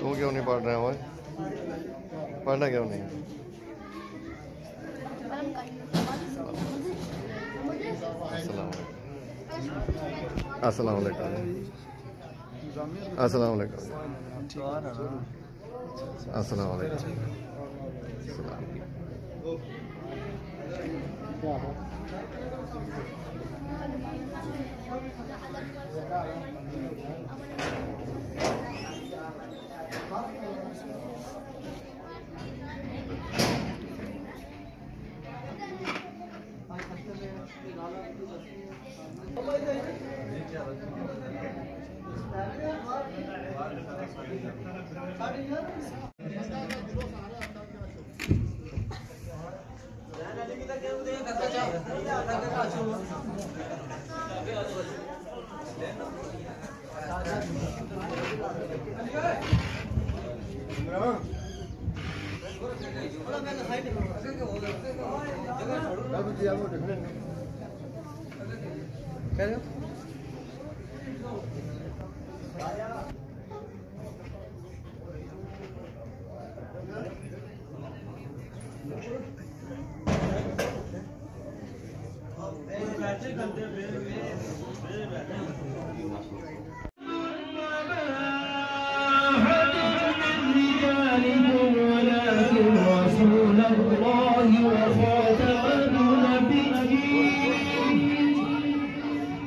तू क्यों नहीं पढ़ रहा है? पढ़ना क्यों नहीं? अस्सलाम वालेकुम। अस्सलाम वालेकुम। अस्सलाम वालेकुम।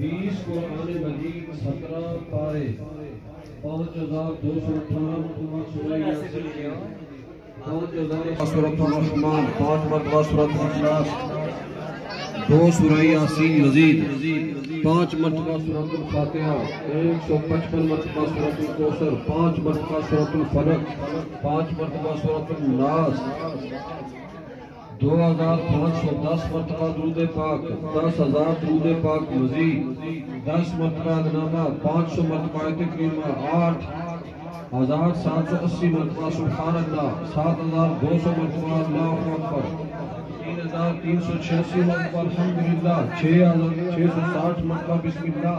बीस कुरान मजीद 17 पारे 5218 सूरत रहमान 5 मरतबा सूरत इखलास 2 सूरह यासीन मजीद 5 मरतबा सूरत फातिहा 155 मरतबा सूरत कौसर 5 मरतबा सूरत फलक 5 मरतबा सूरत नास 2510 मरतबा दुरूद पाक 10,000 दुरूद पाक मजीद 10 मरतबा नामा 500 मरतबा तकरीमा 8,780 मरतबा सुभान अल्लाह 7,200 मरतबा अल्लाहु अकबर 3,386 मरतबा अल्हम्दुलिल्लाह 6,660 मरतबा बिस्मिल्लाह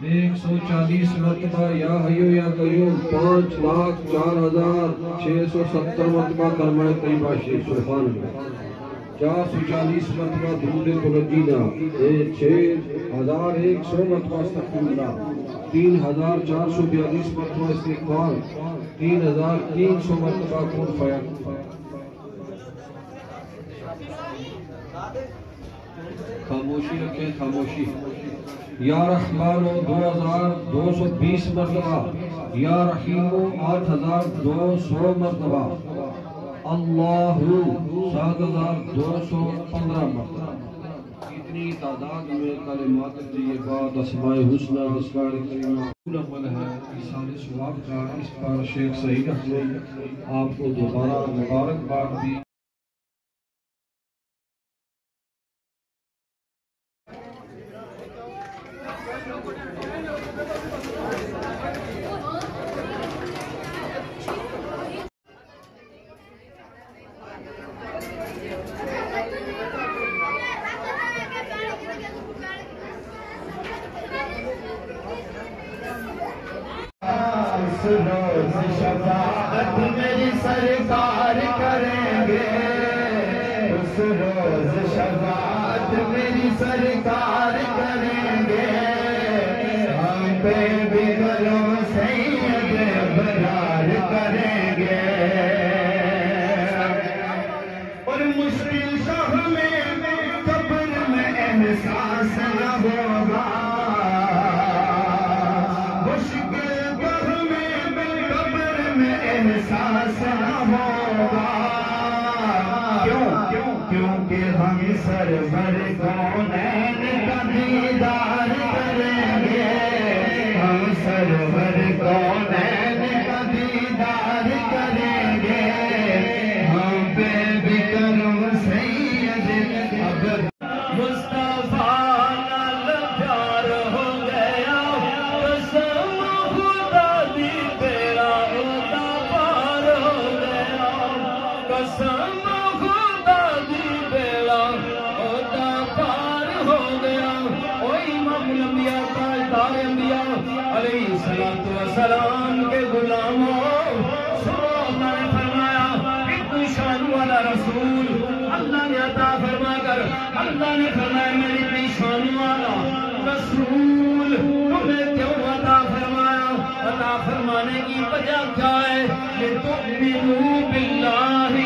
140 मरतबा या हय्यू या कय्यूम 5,04,670 मरतबा कलमा तैयबा शरीफ सुभान अल्लाह 440 मरतबा दुरूद तवज्जीदा 6,100 मरतबा अस्तगफिरुल्लाह 3,442 मरतबा इस्तिगफार 3,300 मरतबा कुन फया खामोशी रखें खामोशी या रहमानो 2,220 मरतबा या रहीमो 8,200 मरतबा अल्लाहु 7,215 मरतबा। इतनी तादाद में कलिमात तय्यबात अस्माए हुस्ना अस्कार करीमा अमल है इसाले सवाब का। इस पर शेख सईद अहमद आपको दोबारा मुबारकबाद दी। उस रोज शफाअत मेरी सरकार करेंगे, उस रोज शफाअत मेरी सरकार करेंगे। हम पे भी करो सैयद बरार करेंगे। और मुश्किल शाह में कब्र में एहसास न होगा, मुश्किल शाह में कब्र में एहसास न होगा। क्यों? क्योंकि हम सरवर कौनैन का दीदार करेंगे, हम सरवर कौनैन का दीदार करेंगे। हम पे भी करम सैयद अब मुस्तफा नाल प्यार हो गया, कसम खुदा दी तेरा ओदा पार हो गया, कसम खुदा दी तेरा ओदा पार हो गया। ओ इमामुल अंबिया ताजदार अंबिया अलैहिस्सलातु वस्सलाम के गुलामों, अल्लाह ने फरमाया इतनी शान वाला रसूल अल्लाह ने अता फरमा कर, अल्लाह ने फरमाया मैं इतनी शान वाला रसूल तुम्हें क्यों अता फरमाया? अता फरमाने की वजह क्या है? ये तुमिनू बिल्लाहि